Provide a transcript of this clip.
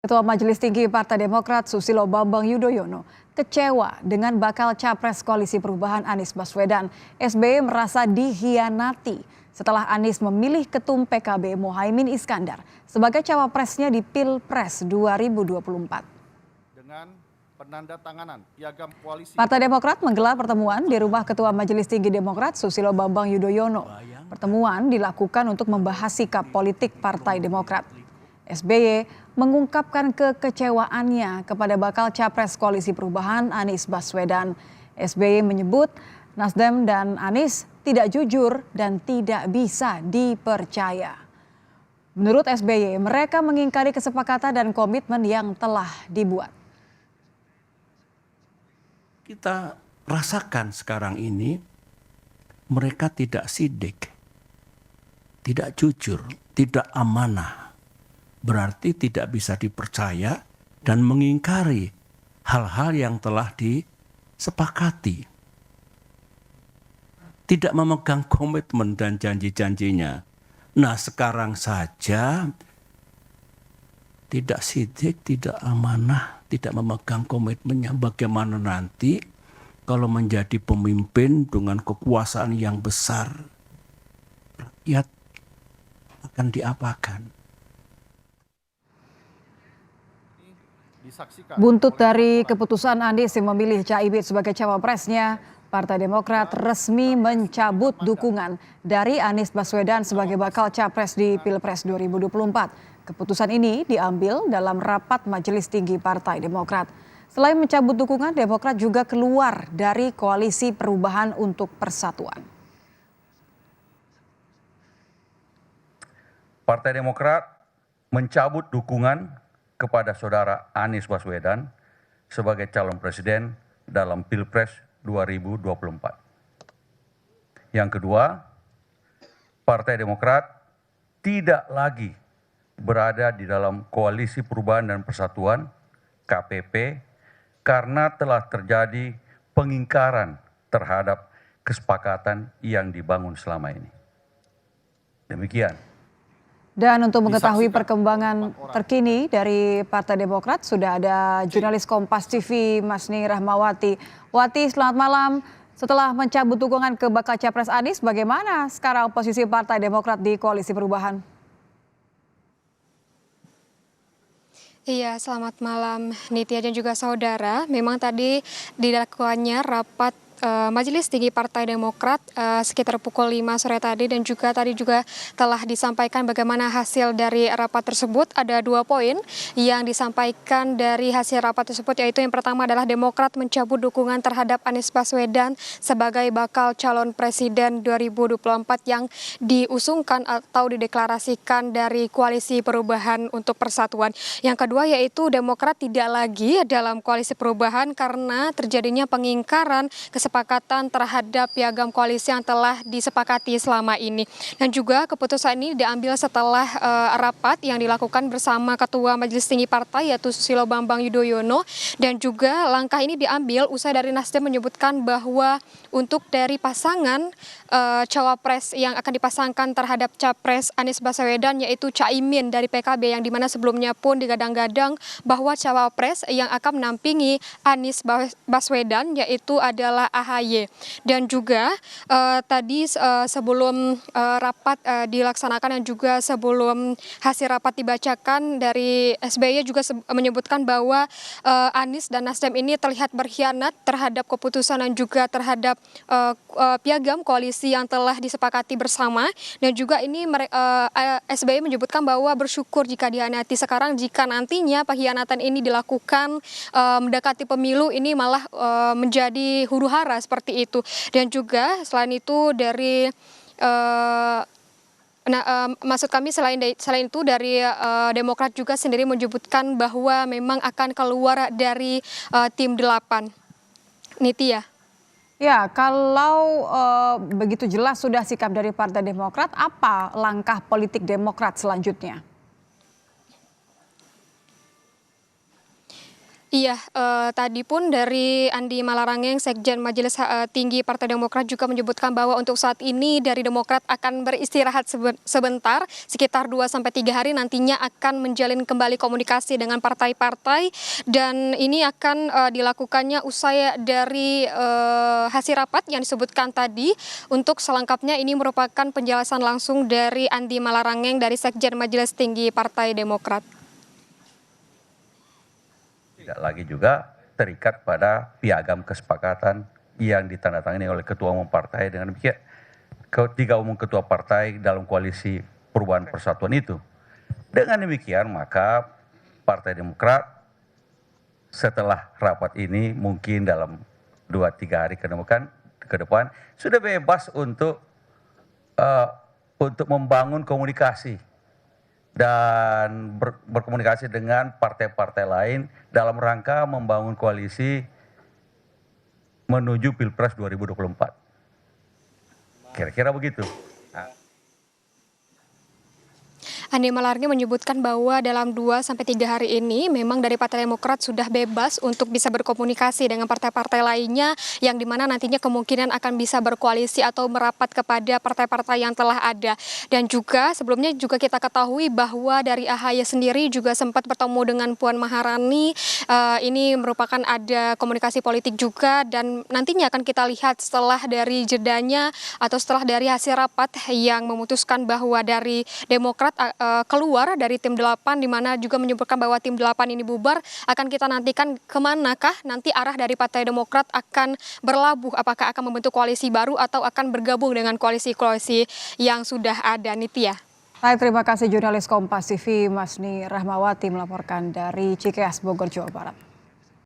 Ketua Majelis Tinggi Partai Demokrat Susilo Bambang Yudhoyono kecewa dengan bakal capres Koalisi Perubahan Anies Baswedan. SBY merasa dihianati setelah Anies memilih ketum PKB Muhaimin Iskandar sebagai cawapresnya di Pilpres 2024. Dengan penandatanganan piagam koalisi. Partai Demokrat menggelar pertemuan di rumah Ketua Majelis Tinggi Demokrat Susilo Bambang Yudhoyono. Pertemuan dilakukan untuk membahas sikap politik Partai Demokrat. SBY mengungkapkan kekecewaannya kepada bakal capres Koalisi Perubahan Anies Baswedan. SBY menyebut Nasdem dan Anies tidak jujur dan tidak bisa dipercaya. Menurut SBY, mereka mengingkari kesepakatan dan komitmen yang telah dibuat. Kita rasakan sekarang ini mereka tidak sidik, tidak jujur, tidak amanah. Berarti tidak bisa dipercaya dan mengingkari hal-hal yang telah disepakati. Tidak memegang komitmen dan janji-janjinya. Nah, sekarang saja tidak sidik, tidak amanah, tidak memegang komitmennya. Bagaimana nanti kalau menjadi pemimpin dengan kekuasaan yang besar, rakyat akan diapakan? Buntut dari keputusan Anies yang memilih Caimin sebagai cawapresnya, Partai Demokrat resmi mencabut dukungan dari Anies Baswedan sebagai bakal capres di Pilpres 2024. Keputusan ini diambil dalam rapat Majelis Tinggi Partai Demokrat. Selain mencabut dukungan, Demokrat juga keluar dari Koalisi Perubahan untuk Persatuan. Partai Demokrat mencabut dukungan kepada saudara Anies Baswedan sebagai calon presiden dalam Pilpres 2024. Yang kedua, Partai Demokrat tidak lagi berada di dalam Koalisi Perubahan dan Persatuan KPP karena telah terjadi pengingkaran terhadap kesepakatan yang dibangun selama ini. Demikian. Dan untuk mengetahui perkembangan terkini dari Partai Demokrat sudah ada jurnalis Kompas TV Masni Rahmawati. Wati, selamat malam. Setelah mencabut dukungan ke bakal capres Anies, bagaimana sekarang posisi Partai Demokrat di Koalisi Perubahan? Iya, selamat malam Nitya dan juga saudara. Memang tadi dilakukannya rapat Majelis Tinggi Partai Demokrat sekitar pukul 5 sore tadi dan juga tadi juga telah disampaikan bagaimana hasil dari rapat tersebut. Ada 2 poin yang disampaikan dari hasil rapat tersebut, yaitu yang pertama adalah Demokrat mencabut dukungan terhadap Anies Baswedan sebagai bakal calon presiden 2024 yang diusungkan atau dideklarasikan dari Koalisi Perubahan untuk Persatuan. Yang kedua yaitu Demokrat tidak lagi dalam Koalisi Perubahan karena terjadinya pengingkaran kesepakatan terhadap piagam koalisi yang telah disepakati selama ini. Dan juga keputusan ini diambil setelah rapat yang dilakukan bersama Ketua Majelis Tinggi Partai yaitu Susilo Bambang Yudhoyono, dan juga langkah ini diambil usai dari Nasdem menyebutkan bahwa untuk dari pasangan cawapres yang akan dipasangkan terhadap capres Anies Baswedan yaitu Caimin dari PKB, yang dimana sebelumnya pun digadang-gadang bahwa cawapres yang akan menampingi Anies Baswedan yaitu adalah AHY. Dan juga tadi sebelum rapat dilaksanakan dan juga sebelum hasil rapat dibacakan, dari SBY juga menyebutkan bahwa Anies dan Nasdem ini terlihat berkhianat terhadap keputusan dan juga terhadap piagam koalisi yang telah disepakati bersama. Dan juga ini SBY menyebutkan bahwa bersyukur jika dihianati. Sekarang jika nantinya pengkhianatan ini dilakukan mendekati pemilu, ini malah menjadi huru hara seperti itu. Dan juga selain itu dari maksud kami selain itu dari Demokrat juga sendiri menyebutkan bahwa memang akan keluar dari tim 8. Nitya. Ya, kalau begitu jelas sudah sikap dari Partai Demokrat, apa langkah politik Demokrat selanjutnya? Iya, tadi pun dari Andi Malarangeng, Sekjen Majelis Tinggi Partai Demokrat juga menyebutkan bahwa untuk saat ini dari Demokrat akan beristirahat sebentar, sekitar 2-3 hari nantinya akan menjalin kembali komunikasi dengan partai-partai dan ini akan dilakukannya usai dari hasil rapat yang disebutkan tadi. Untuk selengkapnya ini merupakan penjelasan langsung dari Andi Malarangeng dari Sekjen Majelis Tinggi Partai Demokrat. Tidak lagi juga terikat pada piagam kesepakatan yang ditandatangani oleh Ketua Umum Partai dengan demikian ketiga umum ketua partai dalam koalisi perubahan persatuan itu. Dengan demikian maka Partai Demokrat setelah rapat ini mungkin dalam 2-3 hari ke depan sudah bebas untuk membangun komunikasi dan berkomunikasi dengan partai-partai lain dalam rangka membangun koalisi menuju Pilpres 2024. Kira-kira begitu. Andi Malarangeng menyebutkan bahwa dalam 2-3 hari ini memang dari Partai Demokrat sudah bebas untuk bisa berkomunikasi dengan partai-partai lainnya yang dimana nantinya kemungkinan akan bisa berkoalisi atau merapat kepada partai-partai yang telah ada. Dan juga sebelumnya juga kita ketahui bahwa dari AHY sendiri juga sempat bertemu dengan Puan Maharani. Ini merupakan ada komunikasi politik juga dan nantinya akan kita lihat setelah dari jedanya atau setelah dari hasil rapat yang memutuskan bahwa dari Demokrat keluar dari tim 8 di mana juga menyebutkan bahwa tim 8 ini bubar, akan kita nantikan kemanakah nanti arah dari Partai Demokrat akan berlabuh, apakah akan membentuk koalisi baru atau akan bergabung dengan koalisi-koalisi yang sudah ada. Nitya. Baik, terima kasih jurnalis Kompas TV Masni Rahmawati melaporkan dari Cikeas, Bogor, Jawa Barat.